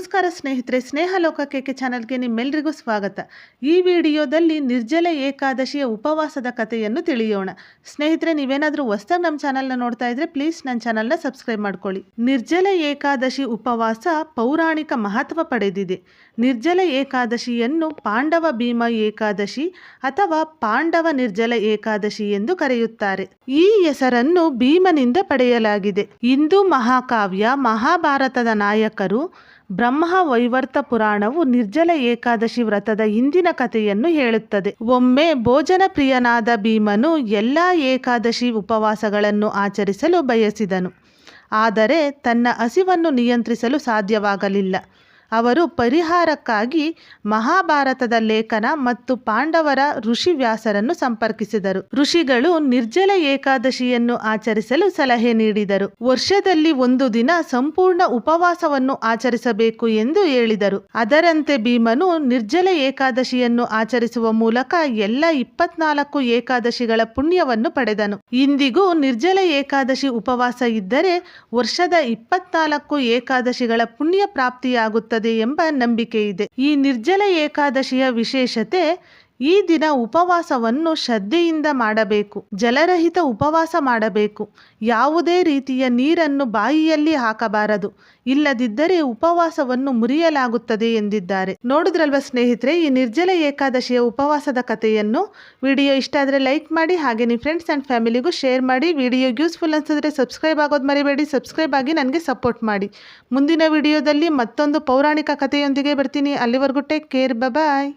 ನಮಸ್ಕಾರ ಸ್ನೇಹಿತರೆ, ಸ್ನೇಹ ಲೋಕಕ್ಕೆ ಚಾನಲ್ಗೆ ನಿಮ್ಮೆಲ್ಲರಿಗೂ ಸ್ವಾಗತ. ಈ ವಿಡಿಯೋದಲ್ಲಿ ನಿರ್ಜಲ ಏಕಾದಶಿಯ ಉಪವಾಸದ ಕಥೆಯನ್ನು ತಿಳಿಯೋಣ. ಸ್ನೇಹಿತರೆ, ನೀವೇನಾದರೂ ಹೊಸದಾಗಿ ನಮ್ಮ ಚಾನಲ್ನ ನೋಡ್ತಾ ಇದ್ರೆ ಪ್ಲೀಸ್ ನನ್ನ ಚಾನಲ್ನ ಸಬ್ಸ್ಕ್ರೈಬ್ ಮಾಡ್ಕೊಳ್ಳಿ. ನಿರ್ಜಲ ಏಕಾದಶಿ ಉಪವಾಸ ಪೌರಾಣಿಕ ಮಹತ್ವ ಪಡೆದಿದೆ. ನಿರ್ಜಲ ಏಕಾದಶಿಯನ್ನು ಪಾಂಡವ ಭೀಮ ಏಕಾದಶಿ ಅಥವಾ ಪಾಂಡವ ನಿರ್ಜಲ ಏಕಾದಶಿ ಎಂದು ಕರೆಯುತ್ತಾರೆ. ಈ ಹೆಸರನ್ನು ಭೀಮನಿಂದ ಪಡೆಯಲಾಗಿದೆ. ಹಿಂದೂ ಮಹಾಕಾವ್ಯ ಮಹಾಭಾರತದ ನಾಯಕರು ಬ್ರಹ್ಮ ವೈವರ್ತ ಪುರಾಣವು ನಿರ್ಜಲ ಏಕಾದಶಿ ವ್ರತದ ಹಿಂದಿನ ಕಥೆಯನ್ನು ಹೇಳುತ್ತದೆ. ಒಮ್ಮೆ ಭೋಜನ ಪ್ರಿಯನಾದ ಭೀಮನು ಎಲ್ಲ ಏಕಾದಶಿ ಉಪವಾಸಗಳನ್ನು ಆಚರಿಸಲು ಬಯಸಿದನು. ಆದರೆ ತನ್ನ ಹಸಿವನ್ನು ನಿಯಂತ್ರಿಸಲು ಸಾಧ್ಯವಾಗಲಿಲ್ಲ. ಅವರು ಪರಿಹಾರಕ್ಕಾಗಿ ಮಹಾಭಾರತದ ಲೇಖನ ಮತ್ತು ಪಾಂಡವರ ಋಷಿ ವ್ಯಾಸರನ್ನು ಸಂಪರ್ಕಿಸಿದರು. ಋಷಿಗಳು ನಿರ್ಜಲ ಏಕಾದಶಿಯನ್ನು ಆಚರಿಸಲು ಸಲಹೆ ನೀಡಿದರು. ವರ್ಷದಲ್ಲಿ ಒಂದು ದಿನ ಸಂಪೂರ್ಣ ಉಪವಾಸವನ್ನು ಆಚರಿಸಬೇಕು ಎಂದು ಹೇಳಿದರು. ಅದರಂತೆ ಭೀಮನು ನಿರ್ಜಲ ಏಕಾದಶಿಯನ್ನು ಆಚರಿಸುವ ಮೂಲಕ ಎಲ್ಲ 24 ಏಕಾದಶಿಗಳ ಪುಣ್ಯವನ್ನು ಪಡೆದನು. ಇಂದಿಗೂ ನಿರ್ಜಲ ಏಕಾದಶಿ ಉಪವಾಸ ಇದ್ದರೆ ವರ್ಷದ 24 ಏಕಾದಶಿಗಳ ಪುಣ್ಯ ಪ್ರಾಪ್ತಿಯಾಗುತ್ತದೆ ಎಂಬ ನಂಬಿಕೆ ಇದೆ. ಈ ನಿರ್ಜಲ ಏಕಾದಶಿಯ ವಿಶೇಷತೆ, ಈ ದಿನ ಉಪವಾಸವನ್ನು ಶ್ರದ್ಧೆಯಿಂದ ಮಾಡಬೇಕು. ಜಲರಹಿತ ಉಪವಾಸ ಮಾಡಬೇಕು. ಯಾವುದೇ ರೀತಿಯ ನೀರನ್ನು ಬಾಯಿಯಲ್ಲಿ ಹಾಕಬಾರದು. ಇಲ್ಲದಿದ್ದರೆ ಉಪವಾಸವನ್ನು ಮುರಿಯಲಾಗುತ್ತದೆ ಎಂದಿದ್ದಾರೆ. ನೋಡಿದ್ರಲ್ವ ಸ್ನೇಹಿತರೆ, ಈ ನಿರ್ಜಲ ಏಕಾದಶಿಯ ಉಪವಾಸದ ಕಥೆಯನ್ನು. ವಿಡಿಯೋ ಇಷ್ಟ ಆದರೆ ಲೈಕ್ ಮಾಡಿ, ಹಾಗೆ ನಿಮ್ಮ ಫ್ರೆಂಡ್ಸ್ ಆ್ಯಂಡ್ ಫ್ಯಾಮಿಲಿಗೂ ಶೇರ್ ಮಾಡಿ. ವಿಡಿಯೋ ಯೂಸ್ಫುಲ್ ಅನಿಸಿದ್ರೆ ಸಬ್ಸ್ಕ್ರೈಬ್ ಆಗೋದು ಮರಿಬೇಡಿ. ಸಬ್ಸ್ಕ್ರೈಬ್ ಆಗಿ ನನಗೆ ಸಪೋರ್ಟ್ ಮಾಡಿ. ಮುಂದಿನ ವಿಡಿಯೋದಲ್ಲಿ ಮತ್ತೊಂದು ಪೌರಾಣಿಕ ಕಥೆಯೊಂದಿಗೆ ಬರ್ತೀನಿ. ಅಲ್ಲಿವರೆಗೂ ಟೇಕ್ ಕೇರ್, ಬಾಯ್.